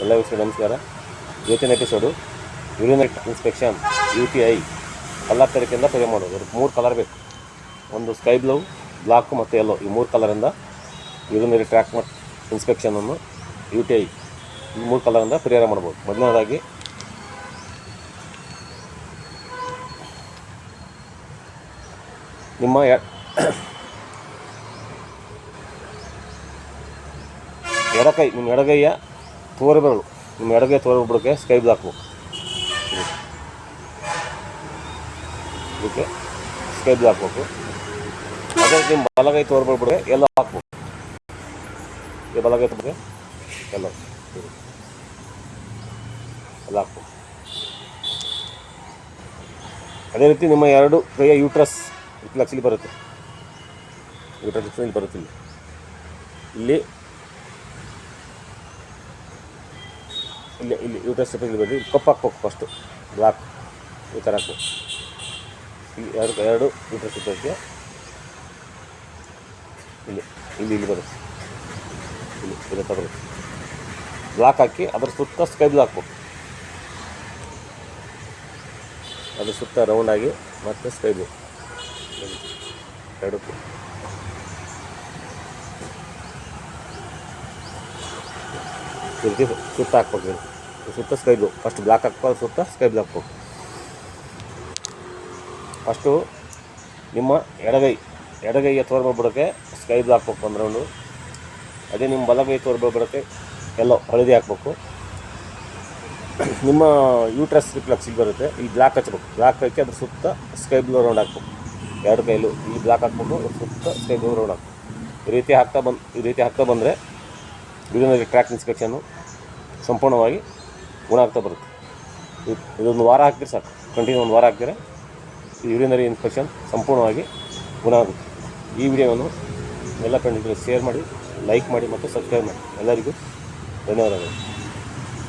ಎಲ್ಲ ವೀಕ್ಷಕರಿಗೆ ನಮಸ್ಕಾರ. ಇವತ್ತಿನ episode urinary inspection UTI colour ತರೀಕೆಯಿಂದ ಪೇ ಮಾಡೋದು. ಅದಕ್ಕೆ 3 ಕಲರ್ ಬೇಕು. ಒಂದು ಸ್ಕೈ ಬ್ಲೂ, ಬ್ಲಾಕ್ ಮತ್ತು ಯೆಲ್ಲೋ. ಈ 3 ಕಲರಿಂದ ಯೂರಿನರಿ ಟ್ರ್ಯಾಕ್ ಇನ್ಸ್ಪೆಕ್ಷನನ್ನು UTI ಈ 3 ಕಲರಿಂದ ಪರಿಹಾರ ಮಾಡ್ಬೋದು. ಮೊದಲನೇದಾಗಿ ನಿಮ್ಮ ಎಡಗೈ, ನಿಮ್ಮ ಎಡಗೈಯ ತೋರುಬೆರಳು, ನಿಮ್ಮ ಎಡಗೈ ತೋರುಬೆರಳಿಗೆ ಸ್ಕೈ ಬ್ಲೂ ಹಾಕ್ಬೇಕು. ಇದಕ್ಕೆ ಸ್ಕೈ ಬ್ಲೂ ಹಾಕ್ಬೇಕು. ಅದೇ ನಿಮ್ಮ ಬಲಗೈ ತೋರುಬೆರಳಿಗೆ ಎಲ್ಲೋ ಹಾಕ್ಬೇಕು. ಈ ಬಲಗೈ ತೋರಿಗೆ ಎಲ್ಲೋ ಎಲ್ಲ ಹಾಕ್ಬೇಕು. ಅದೇ ರೀತಿ ನಿಮ್ಮ 2 ಕೈಯ ಯೂಟ್ರಸ್ ಇಲ್ಲಿ ಬರುತ್ತೆ. ಯೂಟ್ರಸ್ ಇಲ್ಲಿ ಬರುತ್ತೆ. ಇಲ್ಲಿ ಯೂಟ್ರಸ್ ಇಲ್ಲಿ ಬರುತ್ತೆ. ಕಪ್ ಹಾಕ್ಬೇಕು. ಫಸ್ಟು ಬ್ಲಾಕ್ ಈ ಥರ ಹಾಕ್ಬೇಕು. ಇಲ್ಲಿ ಎರಡು ಯೂಟ್ರಸ್ ಇದ್ದಕ್ಕೆ ಇಲ್ಲಿ ಬರುತ್ತೆ. ಇಲ್ಲಿ ಬರುತ್ತೆ. ಬ್ಲಾಕ್ ಹಾಕಿ ಅದ್ರ ಸುತ್ತ ಸ್ಕೈ ಬ್ಲೂ ಹಾಕ್ಬೇಕು. ಅದ್ರ ಸುತ್ತ ರೌಂಡಾಗಿ ಮತ್ತು ಸ್ಕೈ ಬ್ಲೂ ಎರಡಕ್ಕೂ ಸುತ್ತ ಹಾಕ್ಬೇಕು. ಸುತ್ತ ಸ್ಕೈ ಬ್ಲೂ ಫಸ್ಟ್ ಬ್ಲಾಕ್ ಹಾಕ್ಬೇಕು, ಸುತ್ತ ಸ್ಕೈ ಬ್ಲೂ ಹಾಕ್ಬೇಕು. ಫಸ್ಟು ನಿಮ್ಮ ಎಡಗೈಯ ತೋರ್ಬಿಡೋಕ್ಕೆ ಸ್ಕೈ ಬ್ಲೂ ಹಾಕ್ಬೇಕು ಒಂದು ರೌಂಡು. ಅದೇ ನಿಮ್ಮ ಬಲಗೈ ತೋರ್ಬಿಡೋಕ್ಕೆ ಎಲ್ಲೋ ಹಳದಿ ಹಾಕ್ಬೇಕು. ನಿಮ್ಮ ಯೂಟ್ರಸ್ ರಿಫ್ಲೆಕ್ಸ್ ಇಲ್ಲಿ ಬರುತ್ತೆ. ಇಲ್ಲಿ ಬ್ಲಾಕ್ ಹಚ್ಬೇಕು. ಬ್ಲಾಕ್ ಹಾಕಿ ಅದ್ರ ಸುತ್ತ ಸ್ಕೈ ಬ್ಲೂ ರೌಂಡ್ ಹಾಕ್ಬೇಕು. 2 ಕೈಲೂ ಇಲ್ಲಿ ಬ್ಲಾಕ್ ಹಾಕ್ಬೇಕು, ಸುತ್ತ ಸ್ಕೈ ಬ್ಲೂ ರೌಂಡ್ ಹಾಕ್ಬೇಕು. ಈ ರೀತಿ ಹಾಕ್ತಾ ಬಂದರೆ ಯೂರಿನರಿ ಟ್ರ್ಯಾಕ್ ಇನ್ಸ್ಪೆಕ್ಷನ್ನು ಸಂಪೂರ್ಣವಾಗಿ ಗುಣ ಆಗ್ತಾ ಬರುತ್ತೆ. ಇದೊಂದು ವಾರ ಹಾಕಿದ್ರೆ ಸಾಕು. ಕಂಟಿನ್ಯೂ 1 ವಾರ ಹಾಕಿದರೆ ಈ ಯೂರಿನರಿ ಇನ್ಸ್ಪೆಕ್ಷನ್ ಸಂಪೂರ್ಣವಾಗಿ ಗುಣ ಆಗುತ್ತೆ. ಈ ವಿಡಿಯೋವನ್ನು ಎಲ್ಲ ಫ್ರೆಂಡ್ಗಳಿಗೆ ಶೇರ್ ಮಾಡಿ, ಲೈಕ್ ಮಾಡಿ ಮತ್ತು ಸಬ್ಸ್ಕ್ರೈಬ್ ಮಾಡಿ. ಎಲ್ಲರಿಗೂ ಧನ್ಯವಾದಗಳು.